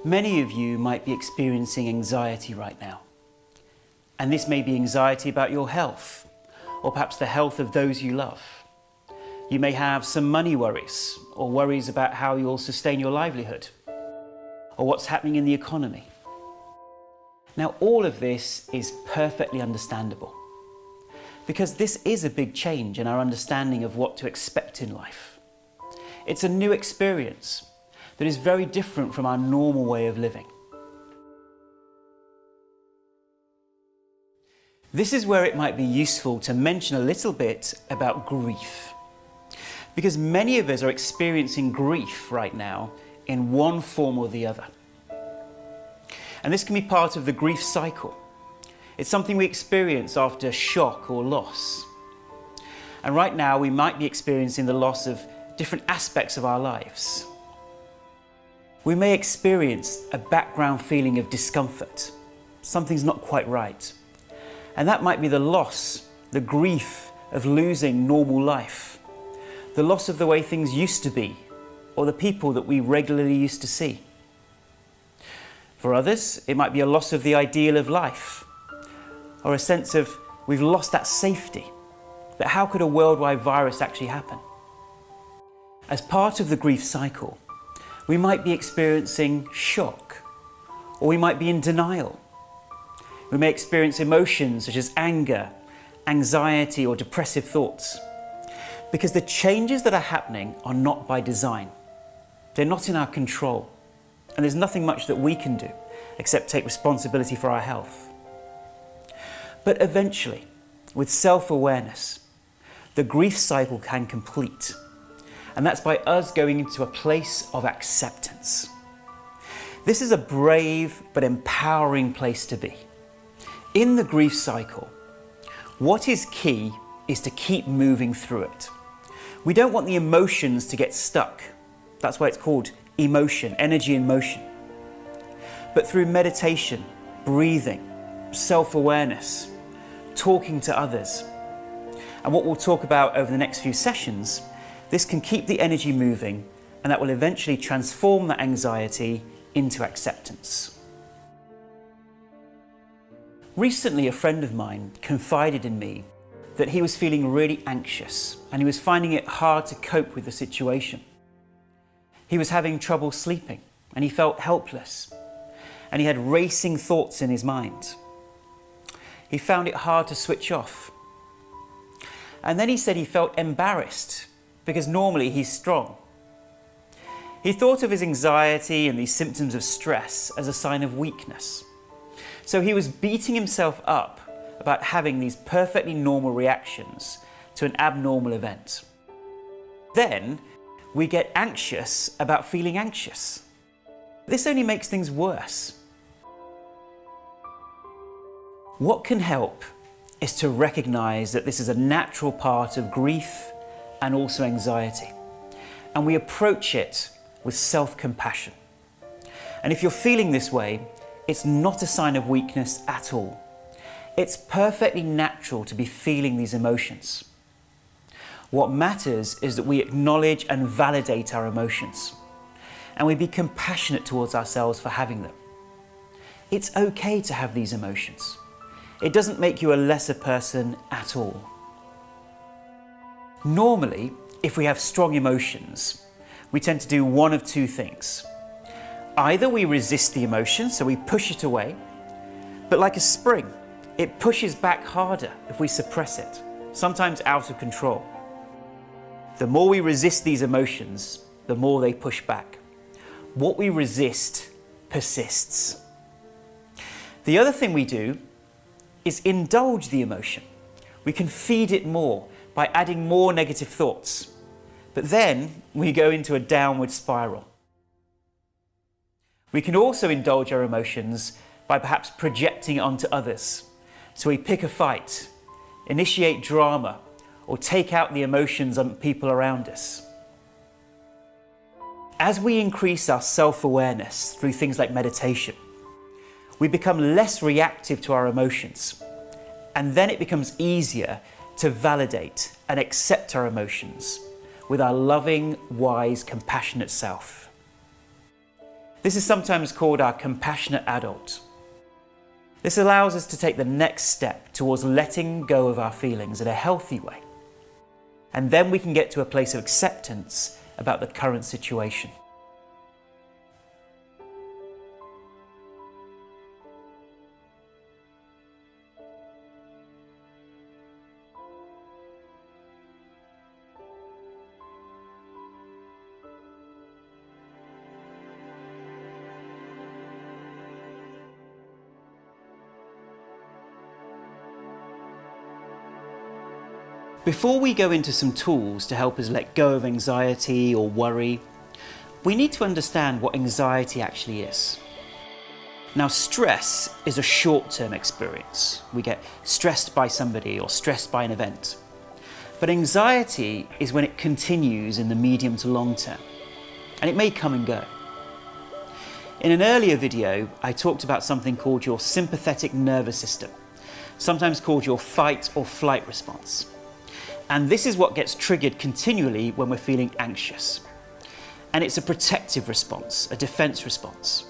Many of you might be experiencing anxiety right now. And this may be anxiety about your health, or perhaps the health of those you love. You may have some money worries, or worries about how you'll sustain your livelihood, or what's happening in the economy. Now, all of this is perfectly understandable, because this is a big change in our understanding of what to expect in life. It's a new experience that is very different from our normal way of living. This is where it might be useful to mention a little bit about grief, because many of us are experiencing grief right now in one form or the other. And this can be part of the grief cycle. It's something we experience after shock or loss. And right now we might be experiencing the loss of different aspects of our lives. We may experience a background feeling of discomfort. Something's not quite right. And that might be the loss, the grief of losing normal life, the loss of the way things used to be, or the people that we regularly used to see. For others, it might be a loss of the ideal of life, or a sense of we've lost that safety, that how could a worldwide virus actually happen? As part of the grief cycle, we might be experiencing shock, or we might be in denial. We may experience emotions such as anger, anxiety, or depressive thoughts, because the changes that are happening are not by design. They're not in our control, and there's nothing much that we can do except take responsibility for our health. But eventually, with self-awareness, the grief cycle can complete, and that's by us going into a place of acceptance. This is a brave but empowering place to be. In the grief cycle, what is key is to keep moving through it. We don't want the emotions to get stuck. That's why it's called emotion, energy in motion. But through meditation, breathing, self-awareness, talking to others, and what we'll talk about over the next few sessions, this can keep the energy moving, and that will eventually transform that anxiety into acceptance. Recently, a friend of mine confided in me that he was feeling really anxious and he was finding it hard to cope with the situation. He was having trouble sleeping and he felt helpless and he had racing thoughts in his mind. He found it hard to switch off. And then he said he felt embarrassed because normally he's strong. He thought of his anxiety and these symptoms of stress as a sign of weakness. So he was beating himself up about having these perfectly normal reactions to an abnormal event. Then we get anxious about feeling anxious. This only makes things worse. What can help is to recognize that this is a natural part of grief and also anxiety. And we approach it with self-compassion. And if you're feeling this way, it's not a sign of weakness at all. It's perfectly natural to be feeling these emotions. What matters is that we acknowledge and validate our emotions, and we be compassionate towards ourselves for having them. It's okay to have these emotions. It doesn't make you a lesser person at all. Normally, if we have strong emotions, we tend to do one of two things. Either we resist the emotion, so we push it away, but like a spring, it pushes back harder if we suppress it, sometimes out of control. The more we resist these emotions, the more they push back. What we resist persists. The other thing we do is indulge the emotion. We can feed it more by adding more negative thoughts, but then we go into a downward spiral. We can also indulge our emotions by perhaps projecting it onto others. So we pick a fight, initiate drama, or take out the emotions on people around us. As we increase our self-awareness through things like meditation, we become less reactive to our emotions, and then it becomes easier to validate and accept our emotions with our loving, wise, compassionate self. This is sometimes called our compassionate adult. This allows us to take the next step towards letting go of our feelings in a healthy way. And then we can get to a place of acceptance about the current situation. Before we go into some tools to help us let go of anxiety or worry, we need to understand what anxiety actually is. Now, stress is a short-term experience. We get stressed by somebody or stressed by an event. But anxiety is when it continues in the medium to long term, and it may come and go. In an earlier video, I talked about something called your sympathetic nervous system, sometimes called your fight or flight response. And this is what gets triggered continually when we're feeling anxious. And it's a protective response, a defense response.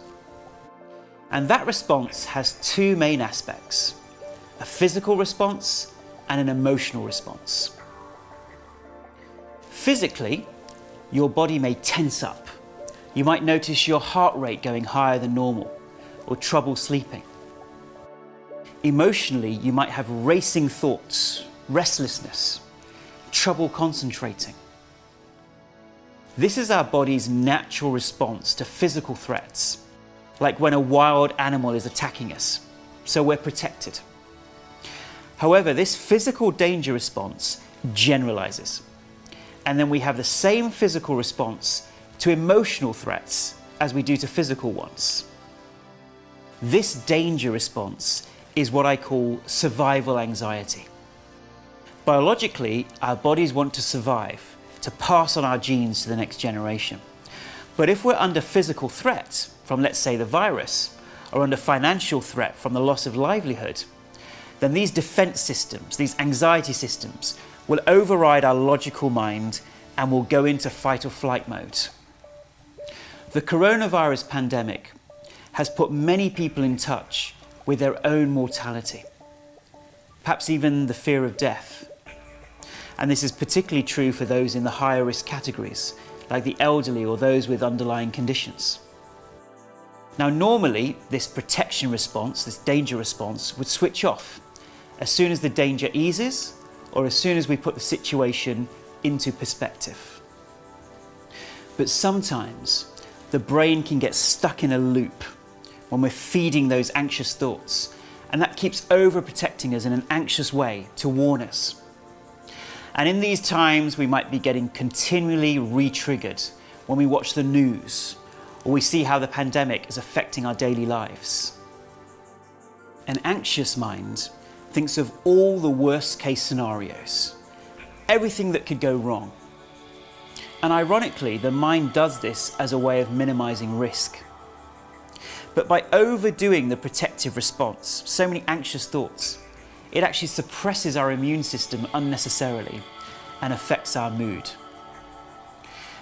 And that response has two main aspects: a physical response and an emotional response. Physically, your body may tense up. You might notice your heart rate going higher than normal or trouble sleeping. Emotionally, you might have racing thoughts, restlessness, trouble concentrating. This is our body's natural response to physical threats, like when a wild animal is attacking us, so we're protected. However, this physical danger response generalizes, and then we have the same physical response to emotional threats as we do to physical ones. This danger response is what I call survival anxiety. Biologically, our bodies want to survive, to pass on our genes to the next generation. But if we're under physical threat from, let's say, the virus, or under financial threat from the loss of livelihood, then these defense systems, these anxiety systems, will override our logical mind and will go into fight or flight mode. The coronavirus pandemic has put many people in touch with their own mortality, perhaps even the fear of death. And this is particularly true for those in the higher risk categories, like the elderly or those with underlying conditions. Now, normally, this protection response, this danger response, would switch off as soon as the danger eases or as soon as we put the situation into perspective. But sometimes the brain can get stuck in a loop when we're feeding those anxious thoughts, and that keeps overprotecting us in an anxious way to warn us. And in these times, we might be getting continually re-triggered when we watch the news or we see how the pandemic is affecting our daily lives. An anxious mind thinks of all the worst case scenarios, everything that could go wrong. And ironically, the mind does this as a way of minimizing risk. But by overdoing the protective response, so many anxious thoughts, it actually suppresses our immune system unnecessarily and affects our mood.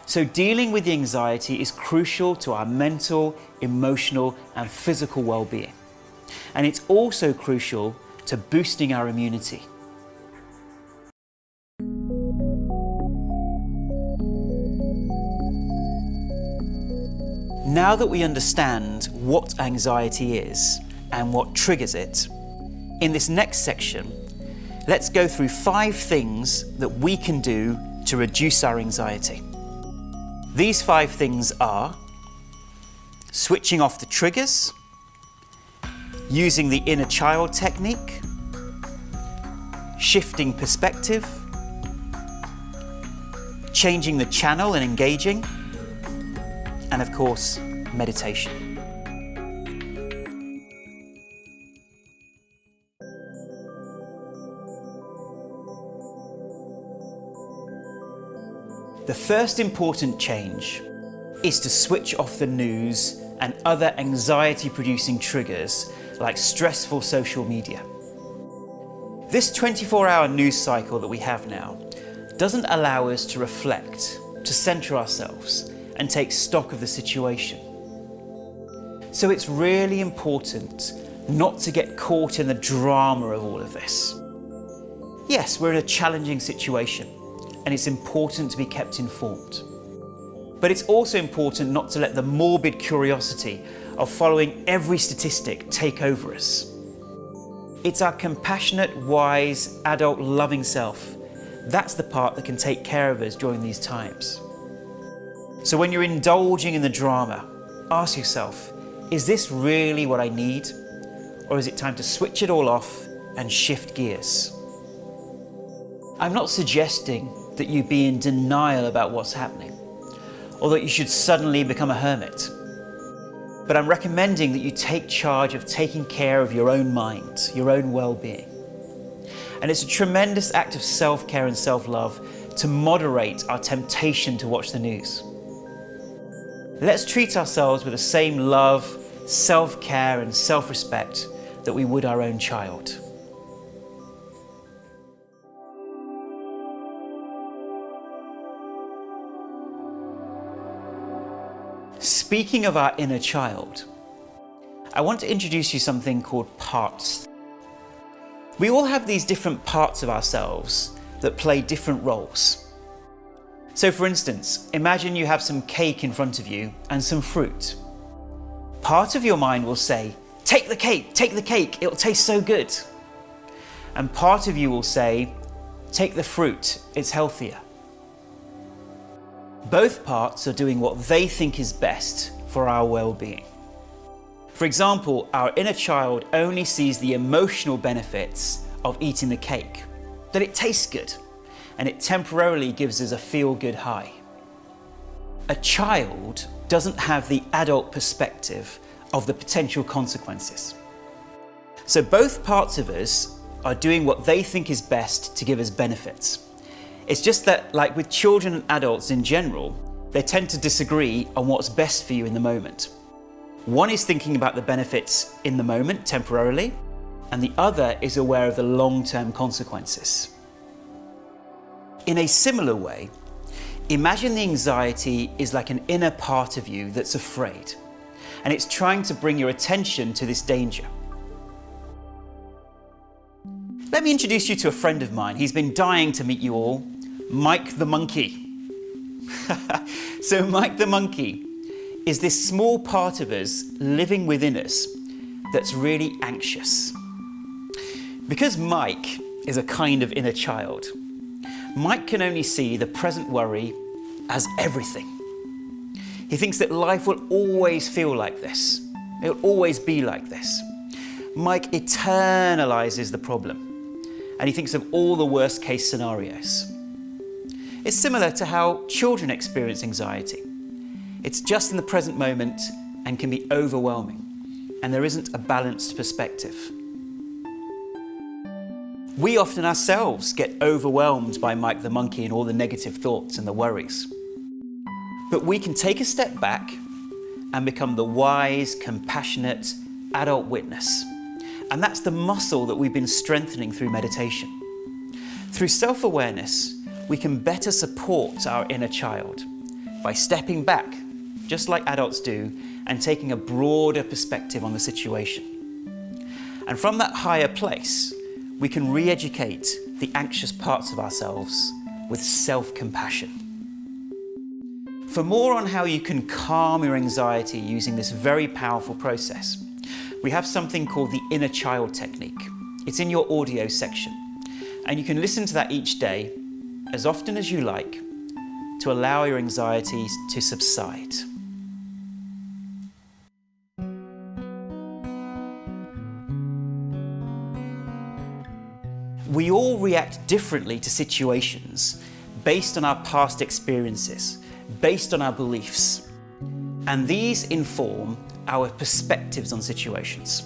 So dealing with the anxiety is crucial to our mental, emotional, and physical well-being. And it's also crucial to boosting our immunity. Now that we understand what anxiety is and what triggers it, in this next section, let's go through 5 things that we can do to reduce our anxiety. These 5 things are switching off the triggers, using the inner child technique, shifting perspective, changing the channel and engaging, and of course, meditation. The first important change is to switch off the news and other anxiety-producing triggers like stressful social media. This 24-hour news cycle that we have now doesn't allow us to reflect, to center ourselves, and take stock of the situation. So it's really important not to get caught in the drama of all of this. Yes, we're in a challenging situation, and it's important to be kept informed. But it's also important not to let the morbid curiosity of following every statistic take over us. It's our compassionate, wise, adult, loving self. That's the part that can take care of us during these times. So when you're indulging in the drama, ask yourself, is this really what I need? Or is it time to switch it all off and shift gears? I'm not suggesting that you be in denial about what's happening, or that you should suddenly become a hermit. But I'm recommending that you take charge of taking care of your own mind, your own well-being. And it's a tremendous act of self-care and self-love to moderate our temptation to watch the news. Let's treat ourselves with the same love, self-care and self-respect that we would our own child. Speaking of our inner child, I want to introduce you something called parts. We all have these different parts of ourselves that play different roles. So for instance, imagine you have some cake in front of you and some fruit. Part of your mind will say, take the cake, it'll taste so good. And part of you will say, take the fruit, it's healthier. Both parts are doing what they think is best for our well-being. For example, our inner child only sees the emotional benefits of eating the cake, that it tastes good, and it temporarily gives us a feel-good high. A child doesn't have the adult perspective of the potential consequences. So both parts of us are doing what they think is best to give us benefits. It's just that, like with children and adults in general, they tend to disagree on what's best for you in the moment. One is thinking about the benefits in the moment, temporarily, and the other is aware of the long-term consequences. In a similar way, imagine the anxiety is like an inner part of you that's afraid, and it's trying to bring your attention to this danger. Let me introduce you to a friend of mine. He's been dying to meet you all, Mike the monkey. So Mike the monkey is this small part of us living within us that's really anxious. Because Mike is a kind of inner child, Mike can only see the present worry as everything. He thinks that life will always feel like this. It'll always be like this. Mike eternalizes the problem, and he thinks of all the worst case scenarios. It's similar to how children experience anxiety. It's just in the present moment and can be overwhelming, and there isn't a balanced perspective. We often ourselves get overwhelmed by Mike the monkey and all the negative thoughts and the worries. But we can take a step back and become the wise, compassionate, adult witness. And that's the muscle that we've been strengthening through meditation. Through self-awareness, we can better support our inner child by stepping back, just like adults do, and taking a broader perspective on the situation. And from that higher place, we can re-educate the anxious parts of ourselves with self-compassion. For more on how you can calm your anxiety using this very powerful process, we have something called the inner child technique. It's in your audio section, and you can listen to that each day, as often as you like, to allow your anxieties to subside. We all react differently to situations based on our past experiences, based on our beliefs, and these inform our perspectives on situations.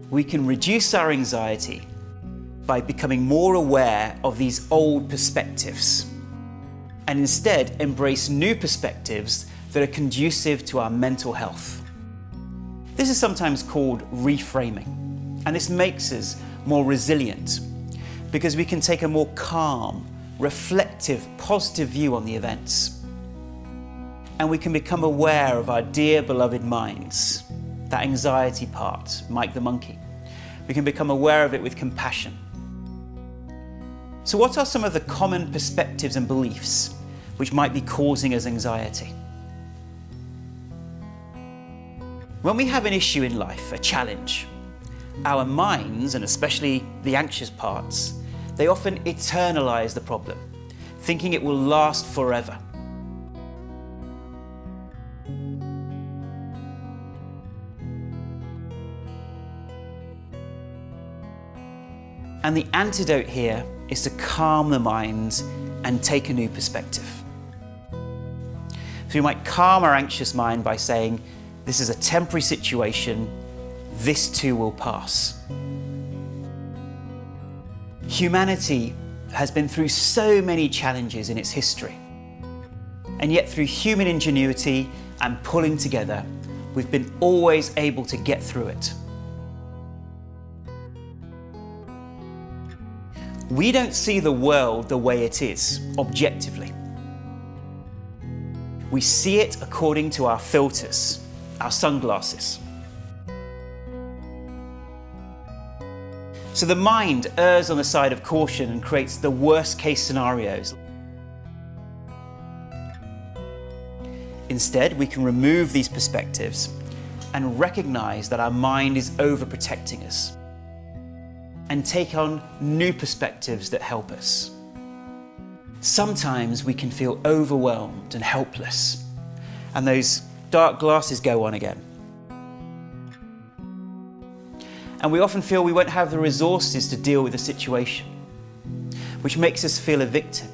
We can reduce our anxiety by becoming more aware of these old perspectives and instead embrace new perspectives that are conducive to our mental health. This is sometimes called reframing, and this makes us more resilient because we can take a more calm, reflective, positive view on the events. and we can become aware of our dear beloved minds, that anxiety part, Mike the monkey. We can become aware of it with compassion. So what are some of the common perspectives and beliefs which might be causing us anxiety? When we have an issue in life, a challenge, our minds, and especially the anxious parts, they often eternalize the problem, thinking it will last forever. And the antidote here is to calm the mind and take a new perspective. So we might calm our anxious mind by saying, this is a temporary situation, this too will pass. Humanity has been through so many challenges in its history. And yet through human ingenuity and pulling together, we've been always able to get through it. We don't see the world the way it is, objectively. We see it according to our filters, our sunglasses. So the mind errs on the side of caution and creates the worst case scenarios. Instead, we can remove these perspectives and recognize that our mind is overprotecting us, and take on new perspectives that help us. Sometimes we can feel overwhelmed and helpless, and those dark glasses go on again. And we often feel we won't have the resources to deal with the situation, which makes us feel a victim.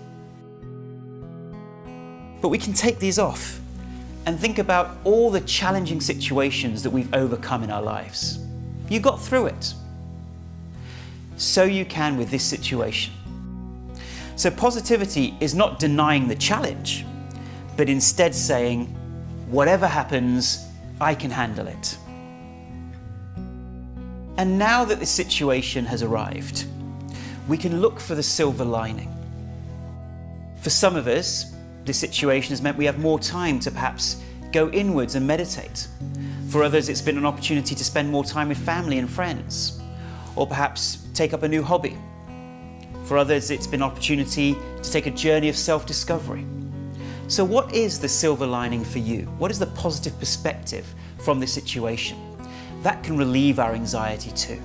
But we can take these off and think about all the challenging situations that we've overcome in our lives. You got through it. So you can with this situation. So positivity is not denying the challenge, but instead saying, whatever happens, I can handle it. And now that this situation has arrived, we can look for the silver lining. For some of us, this situation has meant we have more time to perhaps go inwards and meditate. For others, it's been an opportunity to spend more time with family and friends, or perhaps take up a new hobby. For others, it's been an opportunity to take a journey of self-discovery. So what is the silver lining for you? What is the positive perspective from this situation? That can relieve our anxiety too.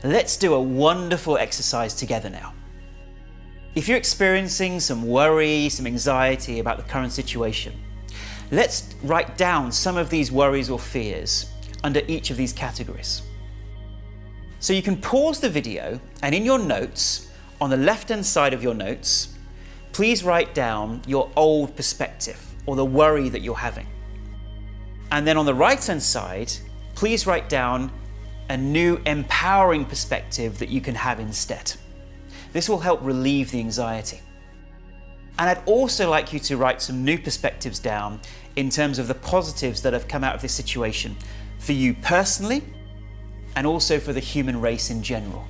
Let's do a wonderful exercise together now. If you're experiencing some worry, some anxiety about the current situation, let's write down some of these worries or fears under each of these categories. So you can pause the video, and in your notes, on the left-hand side of your notes, please write down your old perspective or the worry that you're having. And then on the right-hand side, please write down a new empowering perspective that you can have instead. This will help relieve the anxiety. And I'd also like you to write some new perspectives down in terms of the positives that have come out of this situation for you personally and also for the human race in general.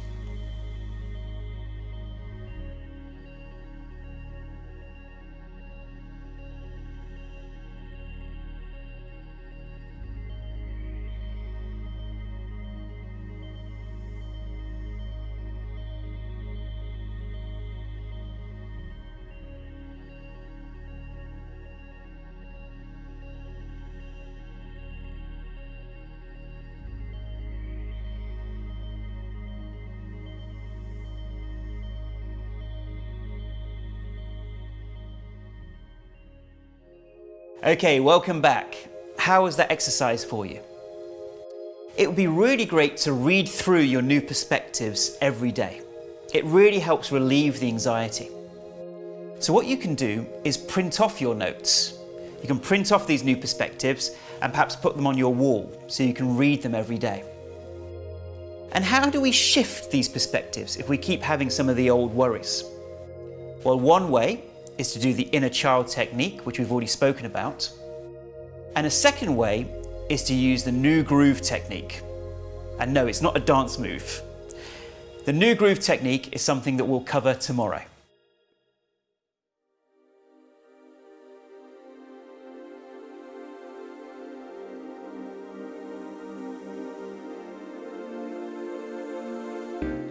Okay, welcome back. How was that exercise for you? It would be really great to read through your new perspectives every day. It really helps relieve the anxiety. So what you can do is print off your notes. You can print off these new perspectives and perhaps put them on your wall so you can read them every day. And how do we shift these perspectives if we keep having some of the old worries? Well, one way is to do the inner child technique, which we've already spoken about. And a second way is to use the new groove technique. And no, it's not a dance move. The new groove technique is something that we'll cover tomorrow.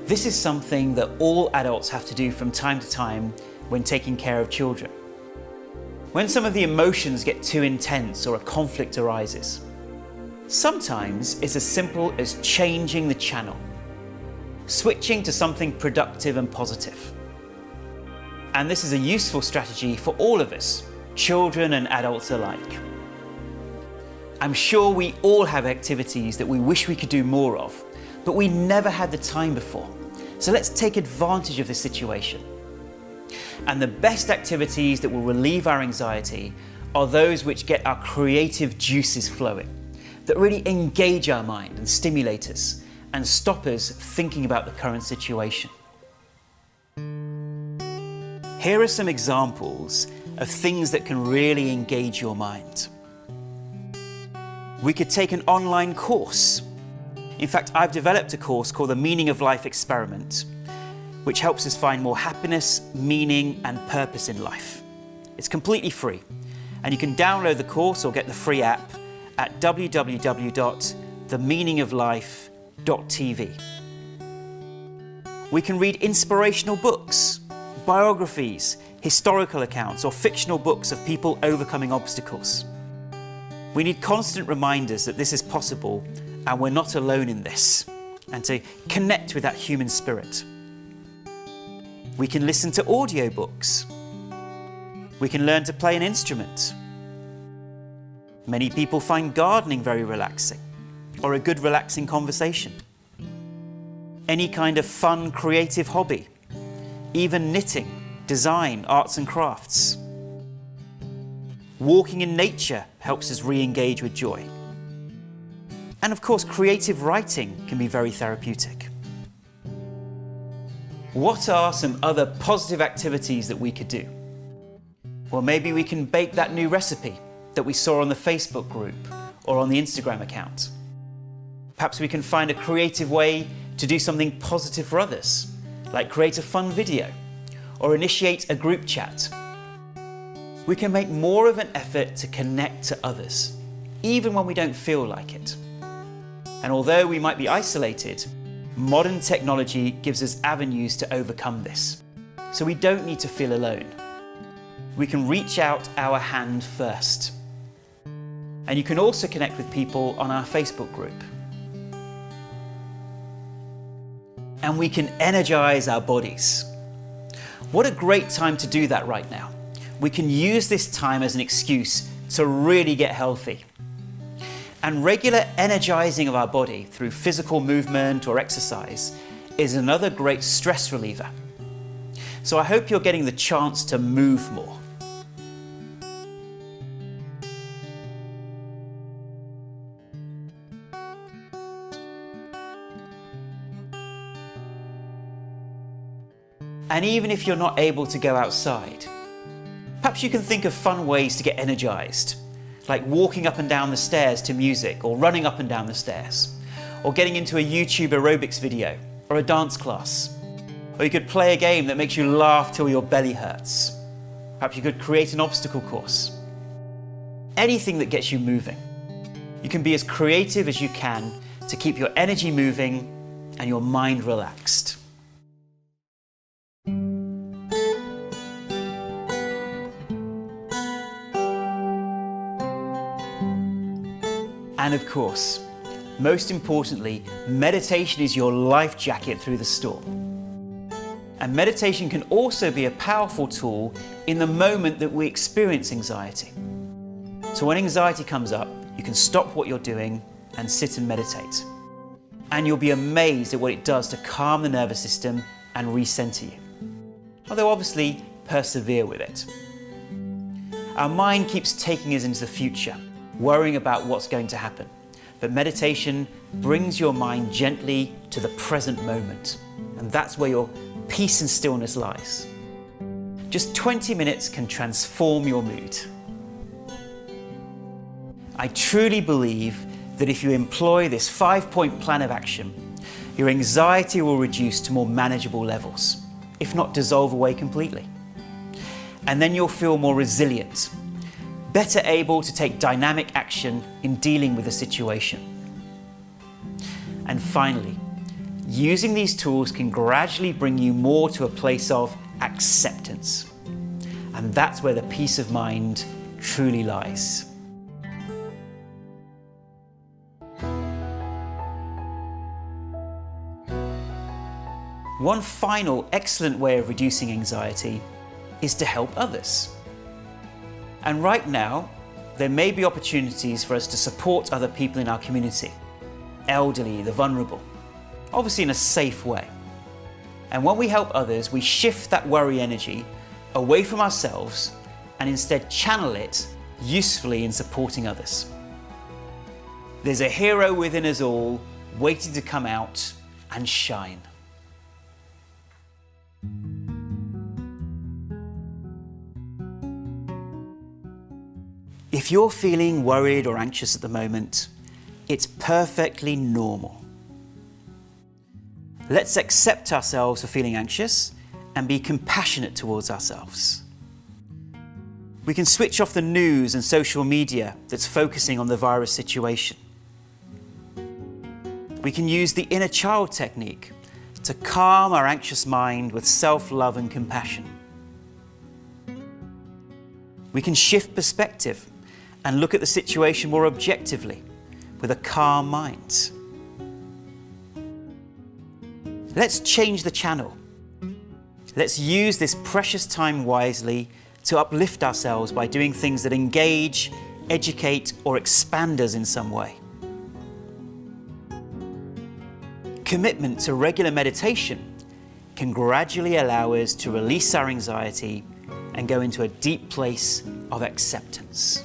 This is something that all adults have to do from time to time when taking care of children. When some of the emotions get too intense or a conflict arises, sometimes it's as simple as changing the channel, switching to something productive and positive. And this is a useful strategy for all of us, children and adults alike. I'm sure we all have activities that we wish we could do more of, but we never had the time before. So let's take advantage of this situation. And the best activities that will relieve our anxiety are those which get our creative juices flowing, that really engage our mind and stimulate us and stop us thinking about the current situation. Here are some examples of things that can really engage your mind. We could take an online course. In fact, I've developed a course called the Meaning of Life Experiment, which helps us find more happiness, meaning, and purpose in life. It's completely free, and you can download the course or get the free app at www.themeaningoflife.tv. We can read inspirational books, biographies, historical accounts, or fictional books of people overcoming obstacles. We need constant reminders that this is possible and we're not alone in this, and to connect with that human spirit. We can listen to audiobooks. We can learn to play an instrument. Many people find gardening very relaxing, or a good relaxing conversation. Any kind of fun, creative hobby, even knitting, design, arts and crafts. Walking in nature helps us re-engage with joy. And of course, creative writing can be very therapeutic. What are some other positive activities that we could do? Well, maybe we can bake that new recipe that we saw on the Facebook group or on the Instagram account. Perhaps we can find a creative way to do something positive for others, like create a fun video or initiate a group chat. We can make more of an effort to connect to others, even when we don't feel like it. And although we might be isolated, modern technology gives us avenues to overcome this. So we don't need to feel alone. We can reach out our hand first. And you can also connect with people on our Facebook group. And we can energize our bodies. What a great time to do that right now. We can use this time as an excuse to really get healthy. And regular energizing of our body through physical movement or exercise is another great stress reliever. So I hope you're getting the chance to move more. And even if you're not able to go outside, perhaps you can think of fun ways to get energized, like walking up and down the stairs to music, or running up and down the stairs, or getting into a YouTube aerobics video, or a dance class. Or you could play a game that makes you laugh till your belly hurts. Perhaps you could create an obstacle course. Anything that gets you moving. You can be as creative as you can to keep your energy moving and your mind relaxed. And of course, most importantly, meditation is your life jacket through the storm. And meditation can also be a powerful tool in the moment that we experience anxiety. So when anxiety comes up, you can stop what you're doing and sit and meditate. And you'll be amazed at what it does to calm the nervous system and recenter you. Although obviously, persevere with it. Our mind keeps taking us into the future, worrying about what's going to happen. But meditation brings your mind gently to the present moment. And that's where your peace and stillness lies. Just 20 minutes can transform your mood. I truly believe that if you employ this 5-point plan of action, your anxiety will reduce to more manageable levels, if not dissolve away completely. And then you'll feel more resilient, better able to take dynamic action in dealing with a situation. And finally, using these tools can gradually bring you more to a place of acceptance. And that's where the peace of mind truly lies. One final excellent way of reducing anxiety is to help others. And right now, there may be opportunities for us to support other people in our community, elderly, the vulnerable, obviously in a safe way. And when we help others, we shift that worry energy away from ourselves and instead channel it usefully in supporting others. There's a hero within us all waiting to come out and shine. If you're feeling worried or anxious at the moment, it's perfectly normal. Let's accept ourselves for feeling anxious and be compassionate towards ourselves. We can switch off the news and social media that's focusing on the virus situation. We can use the inner child technique to calm our anxious mind with self-love and compassion. We can shift perspective and look at the situation more objectively with a calm mind. Let's change the channel. Let's use this precious time wisely to uplift ourselves by doing things that engage, educate, or expand us in some way. Commitment to regular meditation can gradually allow us to release our anxiety and go into a deep place of acceptance.